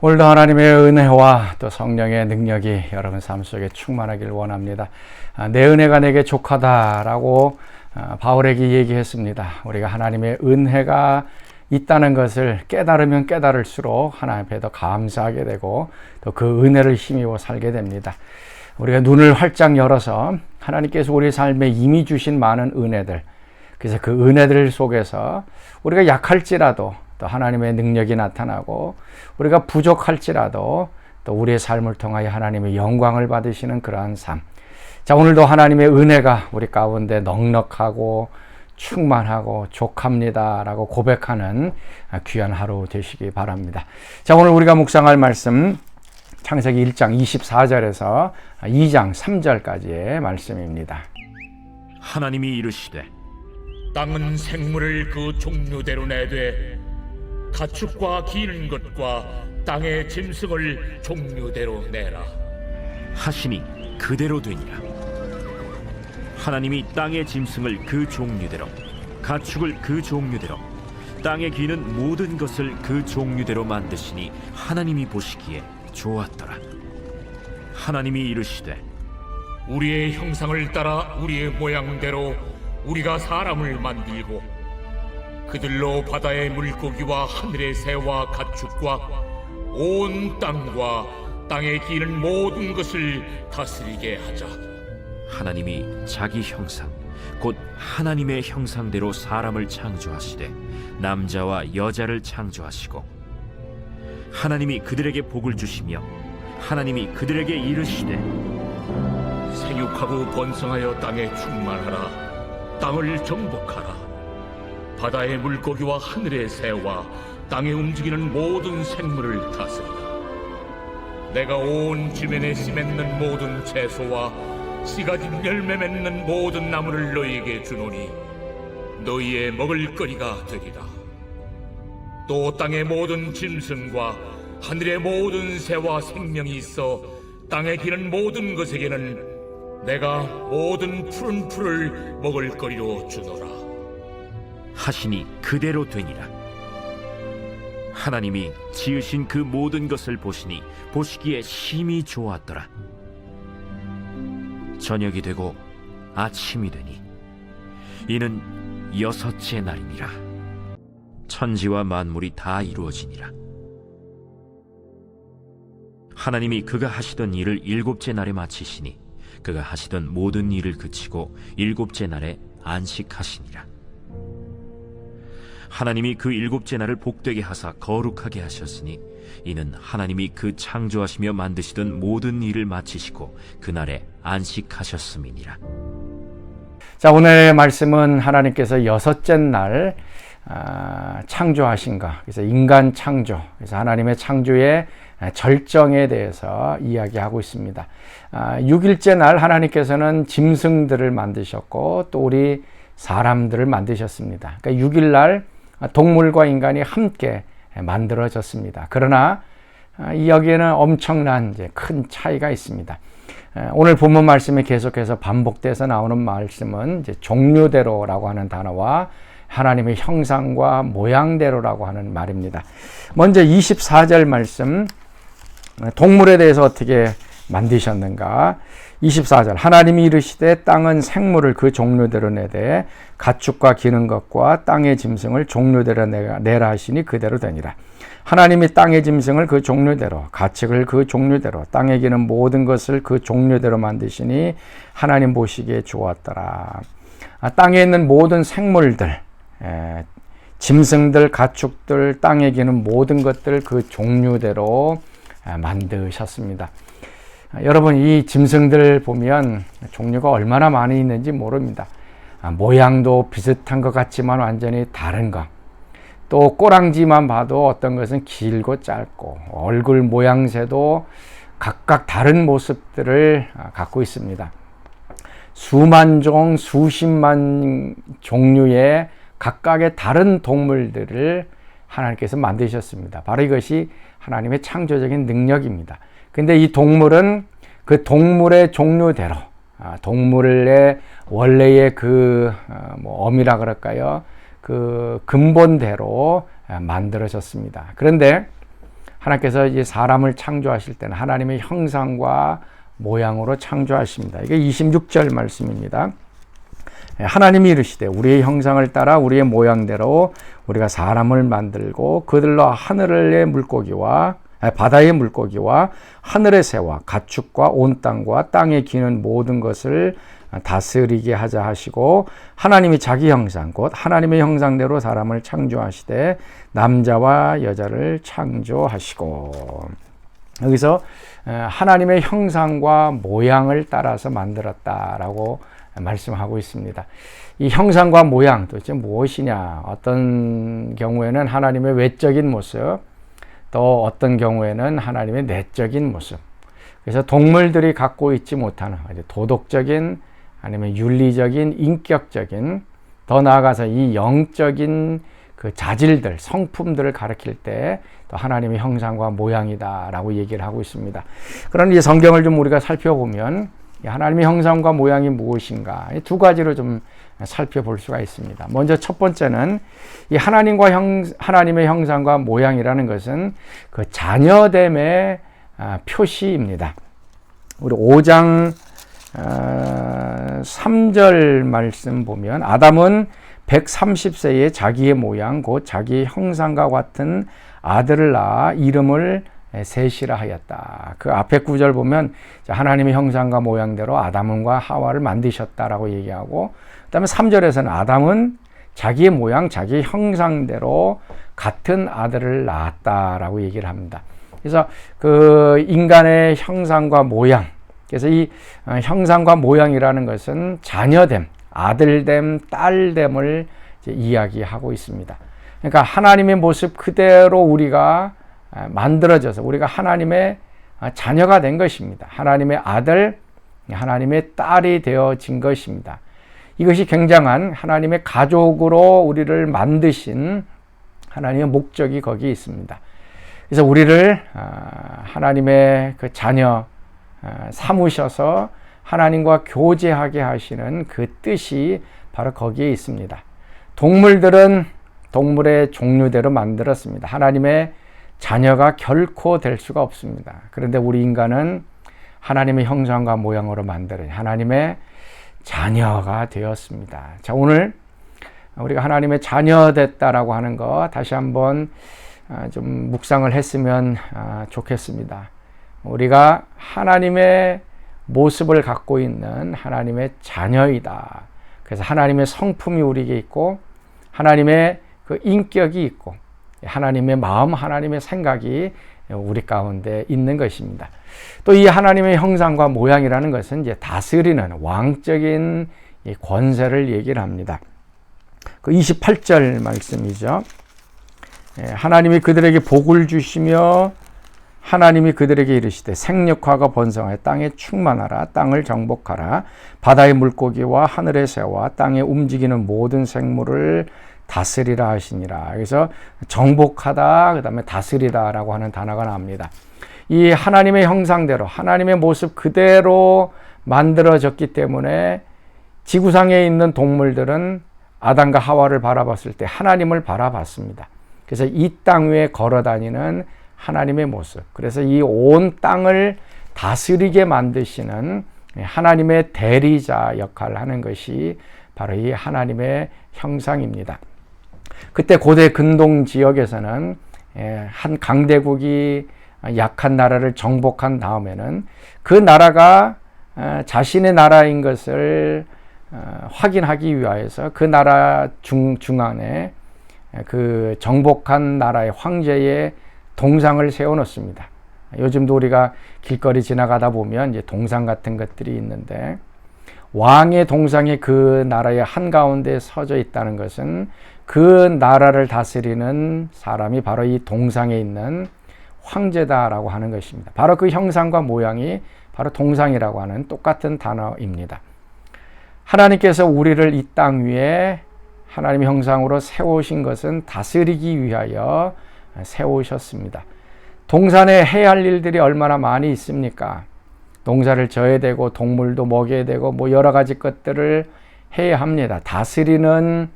오늘도 하나님의 은혜와 또 성령의 능력이 여러분 삶 속에 충만하길 원합니다. 내 은혜가 내게 족하다라고 바울에게 얘기했습니다. 우리가 하나님의 은혜가 있다는 것을 깨달으면 깨달을수록 하나님 앞에 더 감사하게 되고 또 그 은혜를 힘입어 살게 됩니다. 우리가 눈을 활짝 열어서 하나님께서 우리 삶에 이미 주신 많은 은혜들, 그래서 그 은혜들 속에서 우리가 약할지라도 또 하나님의 능력이 나타나고 우리가 부족할지라도 또 우리의 삶을 통하여 하나님의 영광을 받으시는 그러한 삶. 자, 오늘도 하나님의 은혜가 우리 가운데 넉넉하고 충만하고 족합니다 라고 고백하는 귀한 하루 되시기 바랍니다. 자, 오늘 우리가 묵상할 말씀 창세기 1장 24절에서 2장 3절까지의 말씀입니다. 하나님이 이르시되 땅은 생물을 그 종류대로 내되 가축과 기는 것과 땅의 짐승을 종류대로 내라 하시니 그대로 되니라. 하나님이 땅의 짐승을 그 종류대로, 가축을 그 종류대로, 땅에 기는 모든 것을 그 종류대로 만드시니 하나님이 보시기에 좋았더라. 하나님이 이르시되 우리의 형상을 따라 우리의 모양대로 우리가 사람을 만들고 그들로 바다의 물고기와 하늘의 새와 가축과 온 땅과 땅에 기는 모든 것을 다스리게 하자. 하나님이 자기 형상 곧 하나님의 형상대로 사람을 창조하시되 남자와 여자를 창조하시고 하나님이 그들에게 복을 주시며 하나님이 그들에게 이르시되 생육하고 번성하여 땅에 충만하라. 땅을 정복하라. 바다의 물고기와 하늘의 새와 땅에 움직이는 모든 생물을 다스리라. 내가 온 지면에 씨 맺는 모든 채소와 씨 가진 열매 맺는 모든 나무를 너희에게 주노니 너희의 먹을 거리가 되리라. 또 땅의 모든 짐승과 하늘의 모든 새와 생명이 있어 땅에 기는 모든 것에게는 내가 모든 푸른 풀을 먹을 거리로 주노라 하시니 그대로 되니라. 하나님이 지으신 그 모든 것을 보시니 보시기에 심히 좋았더라. 저녁이 되고 아침이 되니 이는 여섯째 날이니라. 천지와 만물이 다 이루어지니라. 하나님이 그가 하시던 일을 일곱째 날에 마치시니 그가 하시던 모든 일을 그치고 일곱째 날에 안식하시니라. 하나님이 그 일곱째 날을 복되게 하사 거룩하게 하셨으니 이는 하나님이 그 창조하시며 만드시던 모든 일을 마치시고 그날에 안식하셨음이니라. 자, 오늘의 말씀은 하나님께서 여섯째 날 창조하신 것, 그래서 인간 창조, 그래서 하나님의 창조의 절정에 대해서 이야기하고 있습니다. 6일째 날 하나님께서는 짐승들을 만드셨고 또 우리 사람들을 만드셨습니다. 그러니까 6일 날 동물과 인간이 함께 만들어졌습니다. 그러나 여기에는 엄청난 이제 큰 차이가 있습니다. 오늘 본문 말씀에 계속해서 반복돼서 나오는 말씀은 이제 종류대로라고 하는 단어와 하나님의 형상과 모양대로라고 하는 말입니다. 먼저 24절 말씀, 동물에 대해서 어떻게 만드셨는가? 24절, 하나님이 이르시되 땅은 생물을 그 종류대로 내되 가축과 기는 것과 땅의 짐승을 종류대로 내라 하시니 그대로 되니라. 하나님이 땅의 짐승을 그 종류대로, 가축을 그 종류대로, 땅에 기는 모든 것을 그 종류대로 만드시니 하나님 보시기에 좋았더라. 땅에 있는 모든 생물들, 짐승들, 가축들, 땅에 기는 모든 것들 그 종류대로 만드셨습니다. 여러분, 이 짐승들 보면 종류가 얼마나 많이 있는지 모릅니다. 모양도 비슷한 것 같지만 완전히 다른 것. 또 꼬랑지만 봐도 어떤 것은 길고 짧고 얼굴 모양새도 각각 다른 모습들을 갖고 있습니다. 수만 종, 수십만 종류의 각각의 다른 동물들을 하나님께서 만드셨습니다. 바로 이것이 하나님의 창조적인 능력입니다. 근데 이 동물은 그 동물의 종류대로, 동물의 원래의 어미라 그럴까요? 그 근본대로 만들어졌습니다. 그런데 하나님께서 이제 사람을 창조하실 때는 하나님의 형상과 모양으로 창조하십니다. 이게 26절 말씀입니다. 하나님이 이르시되 우리의 형상을 따라 우리의 모양대로 우리가 사람을 만들고 그들로 하늘의 물고기와 바다의 물고기와 하늘의 새와 가축과 온 땅과 땅에 기는 모든 것을 다스리게 하자 하시고 하나님이 자기 형상 곧 하나님의 형상대로 사람을 창조하시되 남자와 여자를 창조하시고, 여기서 하나님의 형상과 모양을 따라서 만들었다라고 말씀하고 있습니다. 이 형상과 모양 도대체 무엇이냐? 어떤 경우에는 하나님의 외적인 모습, 또 어떤 경우에는 하나님의 내적인 모습. 그래서 동물들이 갖고 있지 못하는 도덕적인, 아니면 윤리적인, 인격적인, 더 나아가서 이 영적인 그 자질들, 성품들을 가리킬 때 또 하나님의 형상과 모양이다라고 얘기를 하고 있습니다. 그런 이 성경을 좀 우리가 살펴보면 하나님의 형상과 모양이 무엇인가, 두 가지로 좀 살펴볼 수가 있습니다. 먼저 첫 번째는 이 하나님의 형상과 모양이라는 것은 그 자녀됨의 표시입니다. 우리 5장 3절 말씀 보면 아담은 130세에 자기의 모양 곧 자기의 형상과 같은 아들을 낳아 이름을 셋이라 하였다. 그 앞에 구절 보면 하나님의 형상과 모양대로 아담과 하와를 만드셨다라고 얘기하고, 그 다음에 3절에서는 아담은 자기의 모양, 자기의 형상대로 같은 아들을 낳았다라고 얘기를 합니다. 그래서 그 인간의 형상과 모양, 그래서 이 형상과 모양이라는 것은 자녀됨, 아들됨, 딸됨을 이야기하고 있습니다. 그러니까 하나님의 모습 그대로 우리가 만들어져서 우리가 하나님의 자녀가 된 것입니다. 하나님의 아들, 하나님의 딸이 되어진 것입니다. 이것이 굉장한 하나님의 가족으로 우리를 만드신 하나님의 목적이 거기에 있습니다. 그래서 우리를 하나님의 그 자녀 삼으셔서 하나님과 교제하게 하시는 그 뜻이 바로 거기에 있습니다. 동물들은 동물의 종류대로 만들었습니다. 하나님의 자녀가 결코 될 수가 없습니다. 그런데 우리 인간은 하나님의 형상과 모양으로 만들어진 하나님의 자녀가 되었습니다. 자, 오늘 우리가 하나님의 자녀 됐다라고 하는 거 다시 한번 좀 묵상을 했으면 좋겠습니다. 우리가 하나님의 모습을 갖고 있는 하나님의 자녀이다. 그래서 하나님의 성품이 우리에게 있고 하나님의 그 인격이 있고 하나님의 마음, 하나님의 생각이 우리 가운데 있는 것입니다. 또 이 하나님의 형상과 모양이라는 것은 이제 다스리는 왕적인 권세를 얘기를 합니다. 그 28절 말씀이죠. 하나님이 그들에게 복을 주시며 하나님이 그들에게 이르시되 생육하고 번성하여 땅에 충만하라, 땅을 정복하라, 바다의 물고기와 하늘의 새와 땅에 움직이는 모든 생물을 다스리라 하시니라. 그래서 정복하다, 그 다음에 다스리다라고 하는 단어가 나옵니다. 이 하나님의 형상대로 하나님의 모습 그대로 만들어졌기 때문에 지구상에 있는 동물들은 아담과 하와를 바라봤을 때 하나님을 바라봤습니다. 그래서 이 땅 위에 걸어다니는 하나님의 모습, 그래서 이 온 땅을 다스리게 만드시는 하나님의 대리자 역할을 하는 것이 바로 이 하나님의 형상입니다. 그때 고대 근동 지역에서는 한 강대국이 약한 나라를 정복한 다음에는 그 나라가 자신의 나라인 것을 확인하기 위하여서 그 나라 중앙에 그 정복한 나라의 황제의 동상을 세워놓습니다. 요즘도 우리가 길거리 지나가다 보면 이제 동상 같은 것들이 있는데, 왕의 동상이 그 나라의 한가운데 서져 있다는 것은 그 나라를 다스리는 사람이 바로 이 동상에 있는 황제다라고 하는 것입니다. 바로 그 형상과 모양이 바로 동상이라고 하는 똑같은 단어입니다. 하나님께서 우리를 이 땅 위에 하나님의 형상으로 세우신 것은 다스리기 위하여 세우셨습니다. 동산에 해야 할 일들이 얼마나 많이 있습니까? 농사를 져야 되고 동물도 먹여야 되고 뭐 여러 가지 것들을 해야 합니다. 다스리는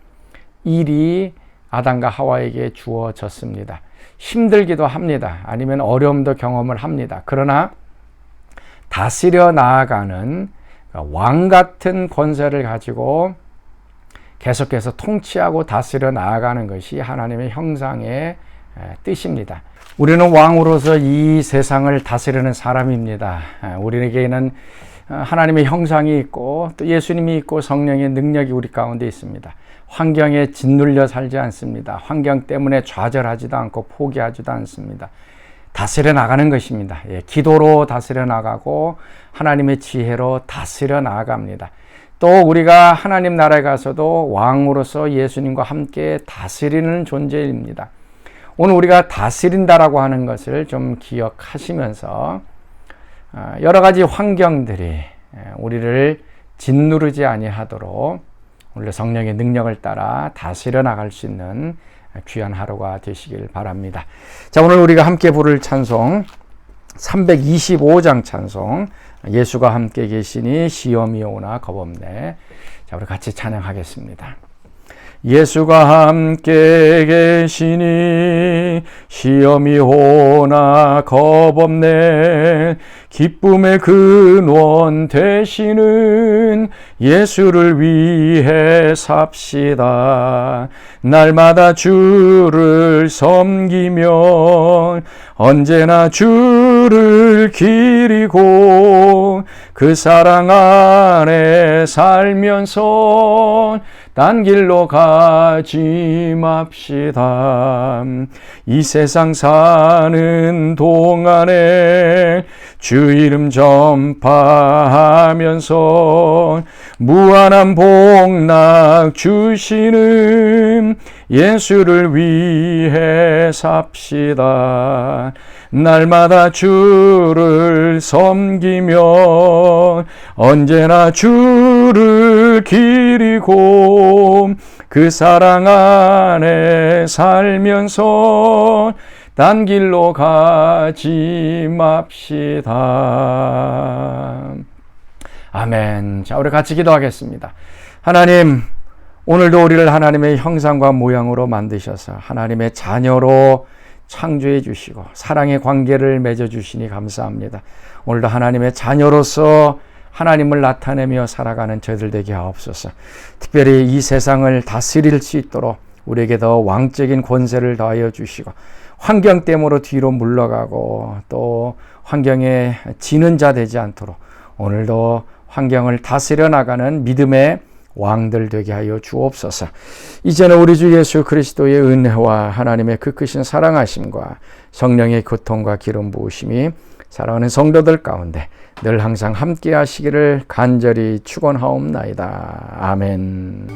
일이 아담과 하와에게 주어졌습니다. 힘들기도 합니다. 아니면 어려움도 경험을 합니다. 그러나 다스려 나아가는 왕 같은 권세를 가지고 계속해서 통치하고 다스려 나아가는 것이 하나님의 형상의 뜻입니다. 우리는 왕으로서 이 세상을 다스리는 사람입니다. 우리에게는 하나님의 형상이 있고 또 예수님이 있고 성령의 능력이 우리 가운데 있습니다. 환경에 짓눌려 살지 않습니다. 환경 때문에 좌절하지도 않고 포기하지도 않습니다. 다스려 나가는 것입니다. 기도로 다스려 나가고 하나님의 지혜로 다스려 나아갑니다. 또 우리가 하나님 나라에 가서도 왕으로서 예수님과 함께 다스리는 존재입니다. 오늘 우리가 다스린다라고 하는 것을 좀 기억하시면서 여러 가지 환경들이 우리를 짓누르지 아니하도록 오늘 성령의 능력을 따라 다스려 나갈 수 있는 귀한 하루가 되시길 바랍니다. 자, 오늘 우리가 함께 부를 찬송 325장 찬송, 예수가 함께 계시니 시험이 오나 겁없네. 자, 우리 같이 찬양하겠습니다. 예수가 함께 계시니 시험이 오나 겁없네. 기쁨의 근원 되시는 예수를 위해 삽시다. 날마다 주를 섬기면 언제나 주를 기리고 그 사랑 안에 살면서 딴 길로 가지 맙시다. 이 세상 사는 동안에 주 이름 전파하면서 무한한 복락 주시는 예수를 위해 삽시다. 날마다 주를 섬기며 언제나 주를 기리고 그 사랑 안에 살면서 딴 길로 가지 맙시다. 아멘. 자, 우리 같이 기도하겠습니다. 하나님, 오늘도 우리를 하나님의 형상과 모양으로 만드셔서 하나님의 자녀로 창조해 주시고 사랑의 관계를 맺어 주시니 감사합니다. 오늘도 하나님의 자녀로서 하나님을 나타내며 살아가는 저희들 되게 하옵소서. 특별히 이 세상을 다스릴 수 있도록 우리에게 더 왕적인 권세를 더하여 주시고 환경 때문에 뒤로 물러가고 또 환경에 지는 자 되지 않도록 오늘도 환경을 다스려 나가는 믿음의 왕들 되게 하여 주옵소서. 이제는 우리 주 예수 그리스도의 은혜와 하나님의 그 크신 사랑하심과 성령의 교통과 기름 부으심이 사랑하는 성도들 가운데 늘 항상 함께 하시기를 간절히 축원하옵나이다. 아멘.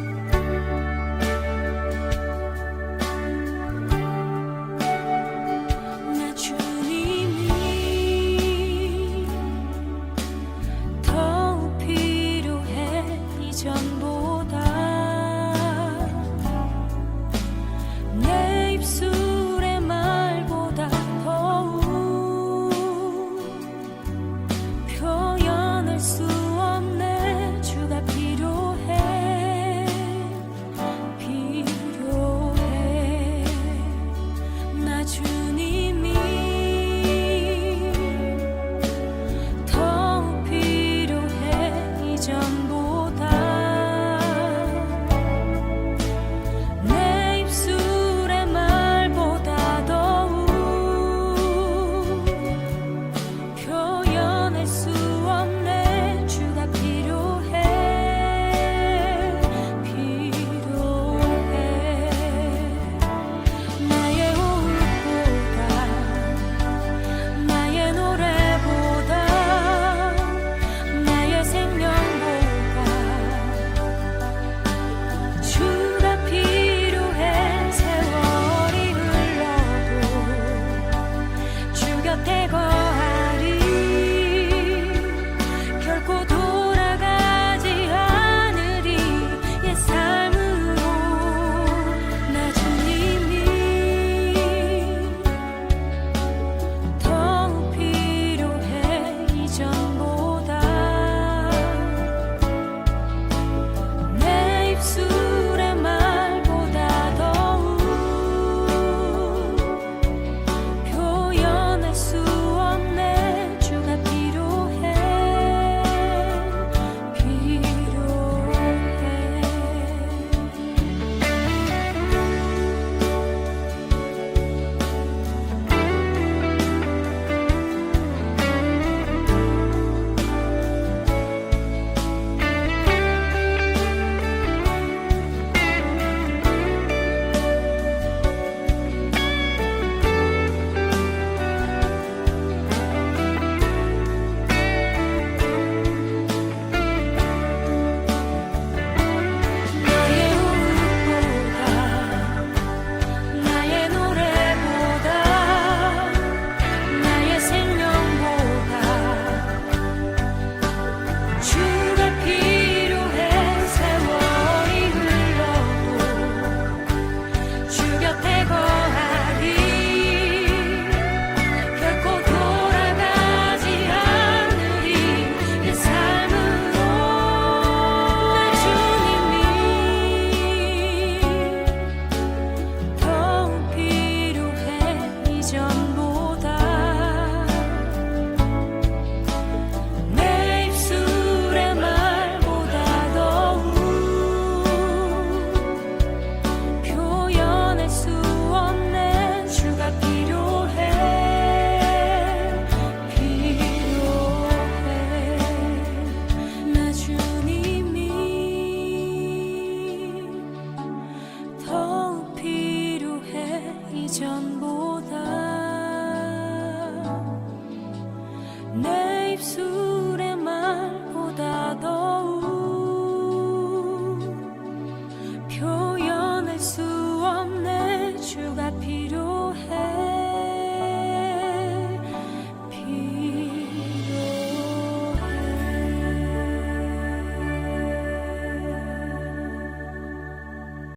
입술의 말보다 더욱